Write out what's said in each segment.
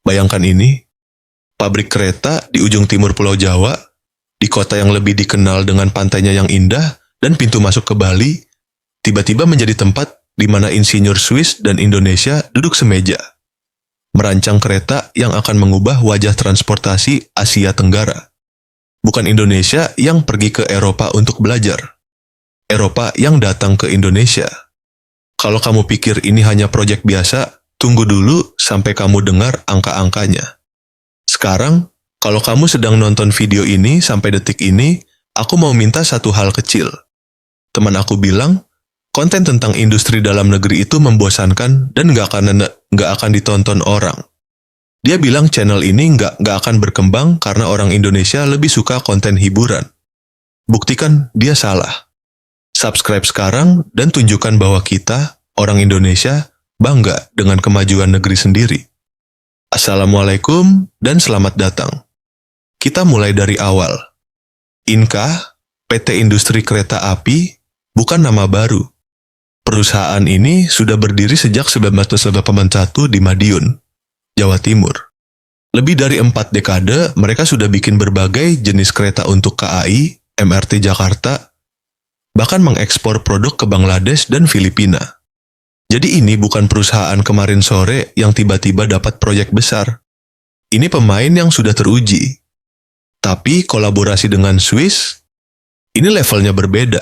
Bayangkan ini, pabrik kereta di ujung timur Pulau Jawa, di kota yang lebih dikenal dengan pantainya yang indah dan pintu masuk ke Bali, tiba-tiba menjadi tempat di mana insinyur Swiss dan Indonesia duduk semeja, merancang kereta yang akan mengubah wajah transportasi Asia Tenggara. Bukan Indonesia yang pergi ke Eropa untuk belajar, Eropa yang datang ke Indonesia. Kalau kamu pikir ini hanya proyek biasa, tunggu dulu sampai kamu dengar angka-angkanya. Sekarang, kalau kamu sedang nonton video ini sampai detik ini, aku mau minta satu hal kecil. Teman aku bilang, konten tentang industri dalam negeri itu membosankan dan nggak akan ditonton orang. Dia bilang channel ini nggak akan berkembang karena orang Indonesia lebih suka konten hiburan. Buktikan dia salah. Subscribe sekarang dan tunjukkan bahwa kita, orang Indonesia, bangga dengan kemajuan negeri sendiri. Assalamualaikum dan selamat datang. Kita mulai dari awal. Inka, PT Industri Kereta Api, bukan nama baru. Perusahaan ini sudah berdiri sejak 1981 di Madiun, Jawa Timur. Lebih dari 4 dekade, mereka sudah bikin berbagai jenis kereta untuk KAI, MRT Jakarta, bahkan mengekspor produk ke Bangladesh dan Filipina. Jadi ini bukan perusahaan kemarin sore yang tiba-tiba dapat proyek besar. Ini pemain yang sudah teruji. Tapi kolaborasi dengan Swiss, ini levelnya berbeda.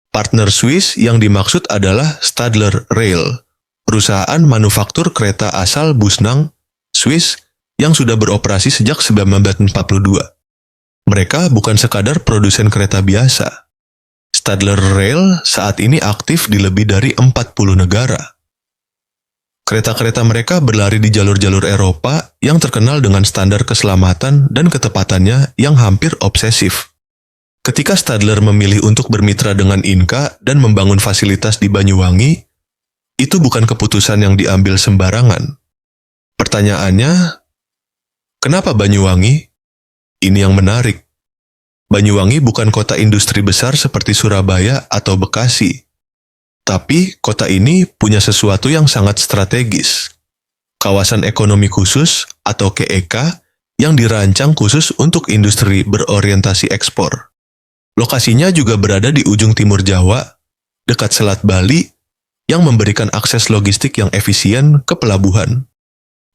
Partner Swiss yang dimaksud adalah Stadler Rail, perusahaan manufaktur kereta asal Busnang, Swiss, yang sudah beroperasi sejak 1942. Mereka bukan sekadar produsen kereta biasa. Stadler Rail saat ini aktif di lebih dari 40 negara. Kereta-kereta mereka berlari di jalur-jalur Eropa yang terkenal dengan standar keselamatan dan ketepatannya yang hampir obsesif. Ketika Stadler memilih untuk bermitra dengan Inka dan membangun fasilitas di Banyuwangi, itu bukan keputusan yang diambil sembarangan. Pertanyaannya, kenapa Banyuwangi? Ini yang menarik. Banyuwangi bukan kota industri besar seperti Surabaya atau Bekasi. Tapi kota ini punya sesuatu yang sangat strategis. Kawasan ekonomi khusus atau KEK yang dirancang khusus untuk industri berorientasi ekspor. Lokasinya juga berada di ujung timur Jawa, dekat Selat Bali, yang memberikan akses logistik yang efisien ke pelabuhan.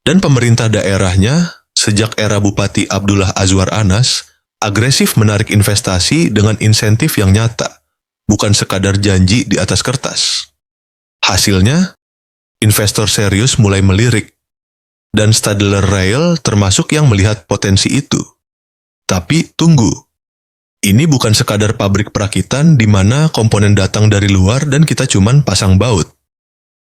Dan pemerintah daerahnya, sejak era Bupati Abdullah Azwar Anas, agresif menarik investasi dengan insentif yang nyata, bukan sekadar janji di atas kertas. Hasilnya, investor serius mulai melirik, dan Stadler Rail termasuk yang melihat potensi itu. Tapi tunggu, ini bukan sekadar pabrik perakitan di mana komponen datang dari luar dan kita cuman pasang baut.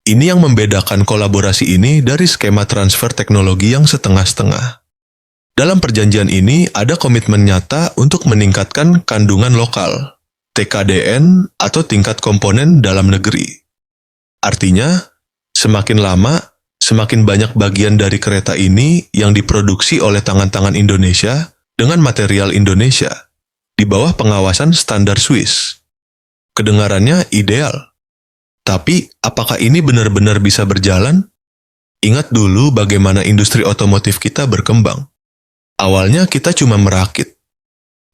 Ini yang membedakan kolaborasi ini dari skema transfer teknologi yang setengah-setengah. Dalam perjanjian ini ada komitmen nyata untuk meningkatkan kandungan lokal, TKDN atau tingkat komponen dalam negeri. Artinya, semakin lama, semakin banyak bagian dari kereta ini yang diproduksi oleh tangan-tangan Indonesia dengan material Indonesia, di bawah pengawasan standar Swiss. Kedengarannya ideal. Tapi, apakah ini benar-benar bisa berjalan? Ingat dulu bagaimana industri otomotif kita berkembang. Awalnya kita cuma merakit.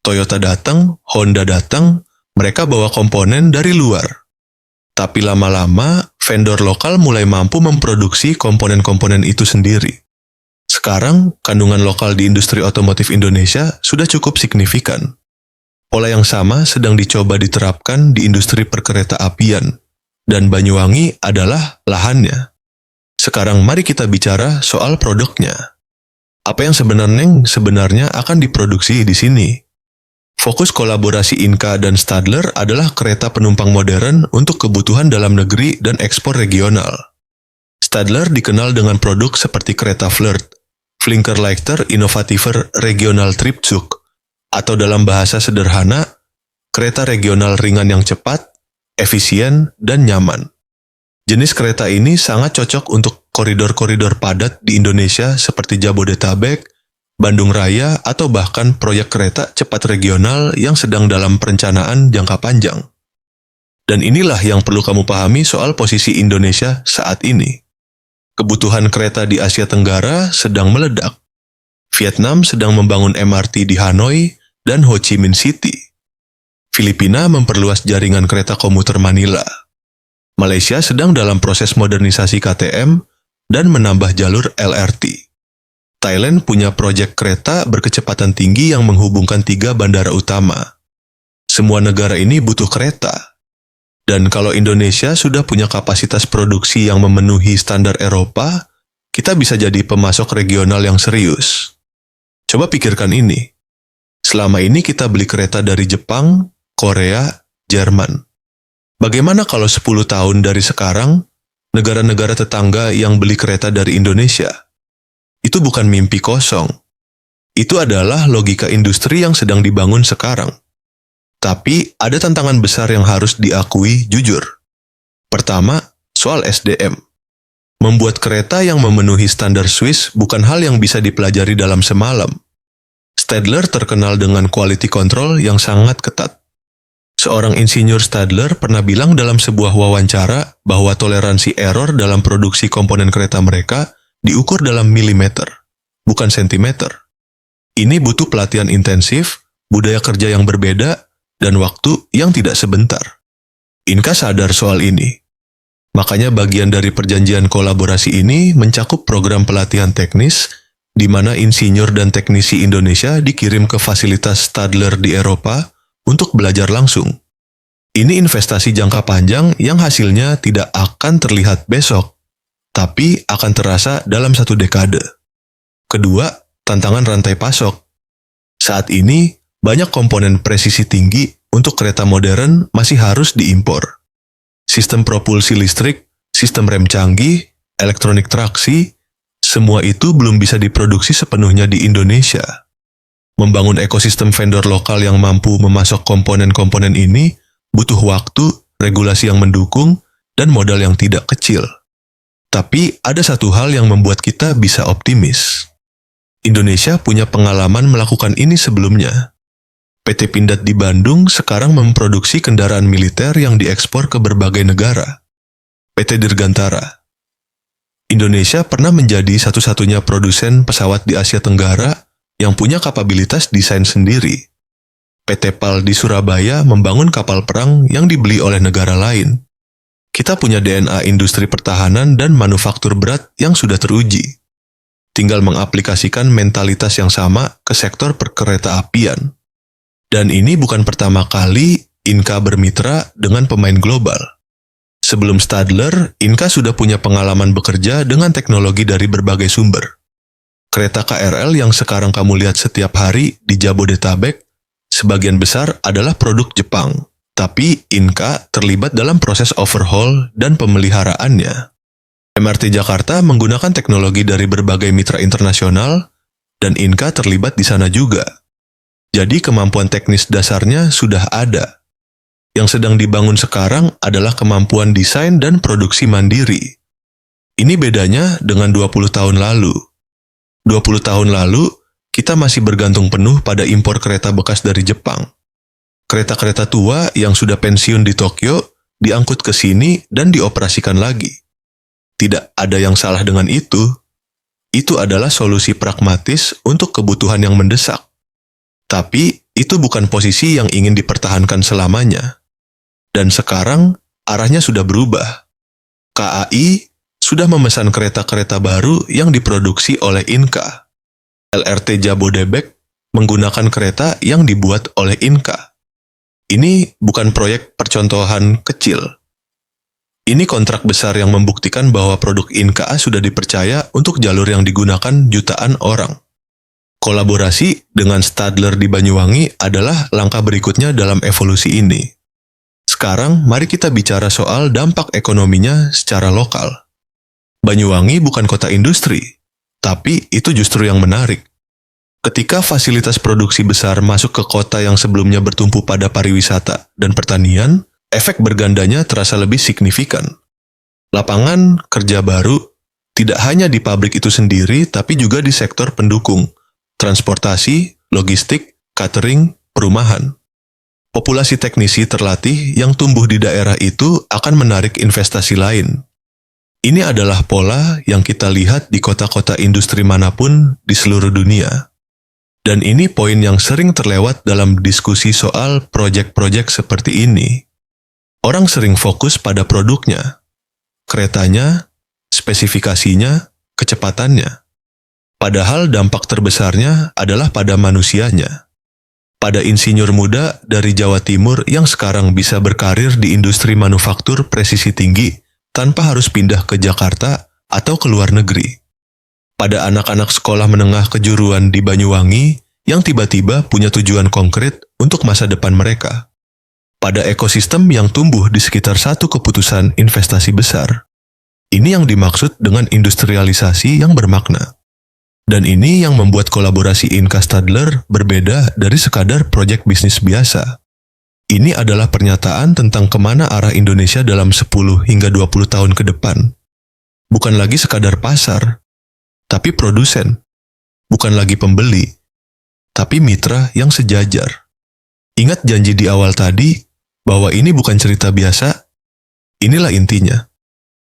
Toyota datang, Honda datang, mereka bawa komponen dari luar. Tapi lama-lama, vendor lokal mulai mampu memproduksi komponen-komponen itu sendiri. Sekarang, kandungan lokal di industri otomotif Indonesia sudah cukup signifikan. Pola yang sama sedang dicoba diterapkan di industri perkereta-apian, dan Banyuwangi adalah lahannya. Sekarang mari kita bicara soal produknya. Apa yang sebenarnya akan diproduksi di sini? Fokus kolaborasi Inka dan Stadler adalah kereta penumpang modern untuk kebutuhan dalam negeri dan ekspor regional. Stadler dikenal dengan produk seperti kereta Flirt, Flinkerleichter Innovativer Regional Triebzug, atau dalam bahasa sederhana, kereta regional ringan yang cepat, efisien, dan nyaman. Jenis kereta ini sangat cocok untuk koridor-koridor padat di Indonesia seperti Jabodetabek, Bandung Raya, atau bahkan proyek kereta cepat regional yang sedang dalam perencanaan jangka panjang. Dan inilah yang perlu kamu pahami soal posisi Indonesia saat ini. Kebutuhan kereta di Asia Tenggara sedang meledak. Vietnam sedang membangun MRT di Hanoi dan Ho Chi Minh City. Filipina memperluas jaringan kereta komuter Manila. Malaysia sedang dalam proses modernisasi KTM dan menambah jalur LRT. Thailand punya proyek kereta berkecepatan tinggi yang menghubungkan 3 bandara utama. Semua negara ini butuh kereta. Dan kalau Indonesia sudah punya kapasitas produksi yang memenuhi standar Eropa, kita bisa jadi pemasok regional yang serius. Coba pikirkan ini. Selama ini kita beli kereta dari Jepang, Korea, Jerman. Bagaimana kalau 10 tahun dari sekarang, negara-negara tetangga yang beli kereta dari Indonesia? Itu bukan mimpi kosong. Itu adalah logika industri yang sedang dibangun sekarang. Tapi ada tantangan besar yang harus diakui jujur. Pertama, soal SDM. Membuat kereta yang memenuhi standar Swiss bukan hal yang bisa dipelajari dalam semalam. Stadler terkenal dengan quality control yang sangat ketat. Seorang insinyur Stadler pernah bilang dalam sebuah wawancara bahwa toleransi error dalam produksi komponen kereta mereka diukur dalam milimeter, bukan sentimeter. Ini butuh pelatihan intensif, budaya kerja yang berbeda, dan waktu yang tidak sebentar. Inka sadar soal ini. Makanya bagian dari perjanjian kolaborasi ini mencakup program pelatihan teknis, di mana insinyur dan teknisi Indonesia dikirim ke fasilitas Stadler di Eropa untuk belajar langsung. Ini investasi jangka panjang yang hasilnya tidak akan terlihat besok, tapi akan terasa dalam 1 dekade. Kedua, tantangan rantai pasok. Saat ini, banyak komponen presisi tinggi untuk kereta modern masih harus diimpor. Sistem propulsi listrik, sistem rem canggih, elektronik traksi, semua itu belum bisa diproduksi sepenuhnya di Indonesia. Membangun ekosistem vendor lokal yang mampu memasok komponen-komponen ini butuh waktu, regulasi yang mendukung, dan modal yang tidak kecil. Tapi ada satu hal yang membuat kita bisa optimis. Indonesia punya pengalaman melakukan ini sebelumnya. PT Pindad di Bandung sekarang memproduksi kendaraan militer yang diekspor ke berbagai negara. PT Dirgantara. Indonesia pernah menjadi satu-satunya produsen pesawat di Asia Tenggara yang punya kapabilitas desain sendiri. PT PAL di Surabaya membangun kapal perang yang dibeli oleh negara lain. Kita punya DNA industri pertahanan dan manufaktur berat yang sudah teruji. Tinggal mengaplikasikan mentalitas yang sama ke sektor perkereta-apian. Dan ini bukan pertama kali Inka bermitra dengan pemain global. Sebelum Stadler, Inka sudah punya pengalaman bekerja dengan teknologi dari berbagai sumber. Kereta KRL yang sekarang kamu lihat setiap hari di Jabodetabek, sebagian besar adalah produk Jepang. Tapi Inka terlibat dalam proses overhaul dan pemeliharaannya. MRT Jakarta menggunakan teknologi dari berbagai mitra internasional, dan Inka terlibat di sana juga. Jadi kemampuan teknis dasarnya sudah ada. Yang sedang dibangun sekarang adalah kemampuan desain dan produksi mandiri. Ini bedanya dengan 20 tahun lalu. 20 tahun lalu, kita masih bergantung penuh pada impor kereta bekas dari Jepang. Kereta-kereta tua yang sudah pensiun di Tokyo diangkut ke sini dan dioperasikan lagi. Tidak ada yang salah dengan itu. Itu adalah solusi pragmatis untuk kebutuhan yang mendesak. Tapi itu bukan posisi yang ingin dipertahankan selamanya. Dan sekarang arahnya sudah berubah. KAI sudah memesan kereta-kereta baru yang diproduksi oleh Inka. LRT Jabodebek menggunakan kereta yang dibuat oleh Inka. Ini bukan proyek percontohan kecil. Ini kontrak besar yang membuktikan bahwa produk Inka sudah dipercaya untuk jalur yang digunakan jutaan orang. Kolaborasi dengan Stadler di Banyuwangi adalah langkah berikutnya dalam evolusi ini. Sekarang, mari kita bicara soal dampak ekonominya secara lokal. Banyuwangi bukan kota industri, tapi itu justru yang menarik. Ketika fasilitas produksi besar masuk ke kota yang sebelumnya bertumpu pada pariwisata dan pertanian, efek bergandanya terasa lebih signifikan. Lapangan kerja baru tidak hanya di pabrik itu sendiri, tapi juga di sektor pendukung, transportasi, logistik, catering, perumahan. Populasi teknisi terlatih yang tumbuh di daerah itu akan menarik investasi lain. Ini adalah pola yang kita lihat di kota-kota industri manapun di seluruh dunia. Dan ini poin yang sering terlewat dalam diskusi soal proyek-proyek seperti ini. Orang sering fokus pada produknya, keretanya, spesifikasinya, kecepatannya. Padahal dampak terbesarnya adalah pada manusianya. Pada insinyur muda dari Jawa Timur yang sekarang bisa berkarir di industri manufaktur presisi tinggi tanpa harus pindah ke Jakarta atau ke luar negeri. Pada anak-anak sekolah menengah kejuruan di Banyuwangi yang tiba-tiba punya tujuan konkret untuk masa depan mereka. Pada ekosistem yang tumbuh di sekitar satu keputusan investasi besar. Ini yang dimaksud dengan industrialisasi yang bermakna. Dan ini yang membuat kolaborasi Inka Stadler berbeda dari sekadar proyek bisnis biasa. Ini adalah pernyataan tentang kemana arah Indonesia dalam 10 hingga 20 tahun ke depan. Bukan lagi sekadar pasar, tapi produsen. Bukan lagi pembeli, tapi mitra yang sejajar. Ingat janji di awal tadi, bahwa ini bukan cerita biasa? Inilah intinya.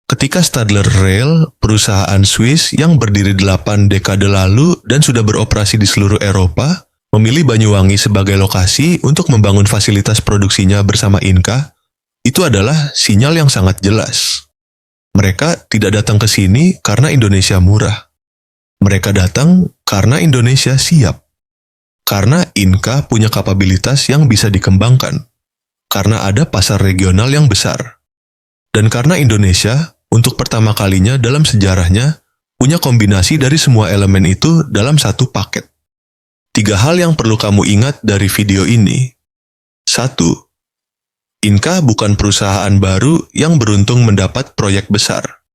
Ketika Stadler Rail, perusahaan Swiss yang berdiri 8 dekade lalu dan sudah beroperasi di seluruh Eropa, memilih Banyuwangi sebagai lokasi untuk membangun fasilitas produksinya bersama Inka, itu adalah sinyal yang sangat jelas. Mereka tidak datang ke sini karena Indonesia murah. Mereka datang karena Indonesia siap. Karena Inka punya kapabilitas yang bisa dikembangkan. Karena ada pasar regional yang besar. Dan karena Indonesia, untuk pertama kalinya dalam sejarahnya, punya kombinasi dari semua elemen itu dalam satu paket. 3 hal yang perlu kamu ingat dari video ini. 1. Inka bukan perusahaan baru yang beruntung mendapat proyek besar.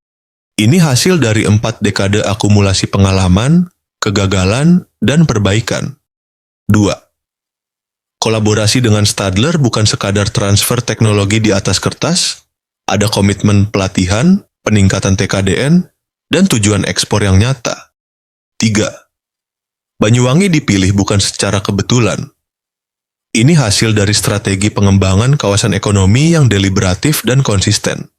Ini hasil dari 4 dekade akumulasi pengalaman, kegagalan, dan perbaikan. 2. Kolaborasi dengan Stadler bukan sekadar transfer teknologi di atas kertas, ada komitmen pelatihan, peningkatan TKDN, dan tujuan ekspor yang nyata. 3. Banyuwangi dipilih bukan secara kebetulan. Ini hasil dari strategi pengembangan kawasan ekonomi yang deliberatif dan konsisten.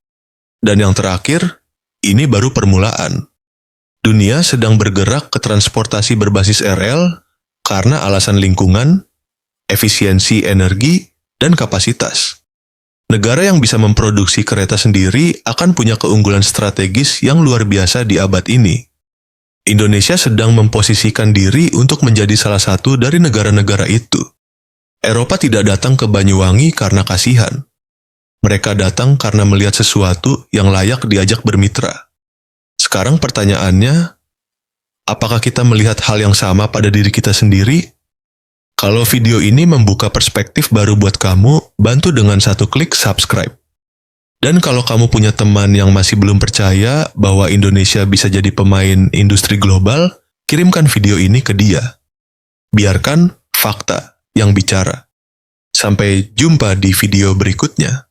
Dan yang terakhir, ini baru permulaan. Dunia sedang bergerak ke transportasi berbasis RL karena alasan lingkungan, efisiensi energi, dan kapasitas. Negara yang bisa memproduksi kereta sendiri akan punya keunggulan strategis yang luar biasa di abad ini. Indonesia sedang memposisikan diri untuk menjadi salah satu dari negara-negara itu. Eropa tidak datang ke Banyuwangi karena kasihan. Mereka datang karena melihat sesuatu yang layak diajak bermitra. Sekarang pertanyaannya, apakah kita melihat hal yang sama pada diri kita sendiri? Kalau video ini membuka perspektif baru buat kamu, bantu dengan 1 klik subscribe. Dan kalau kamu punya teman yang masih belum percaya bahwa Indonesia bisa jadi pemain industri global, kirimkan video ini ke dia. Biarkan fakta yang bicara. Sampai jumpa di video berikutnya.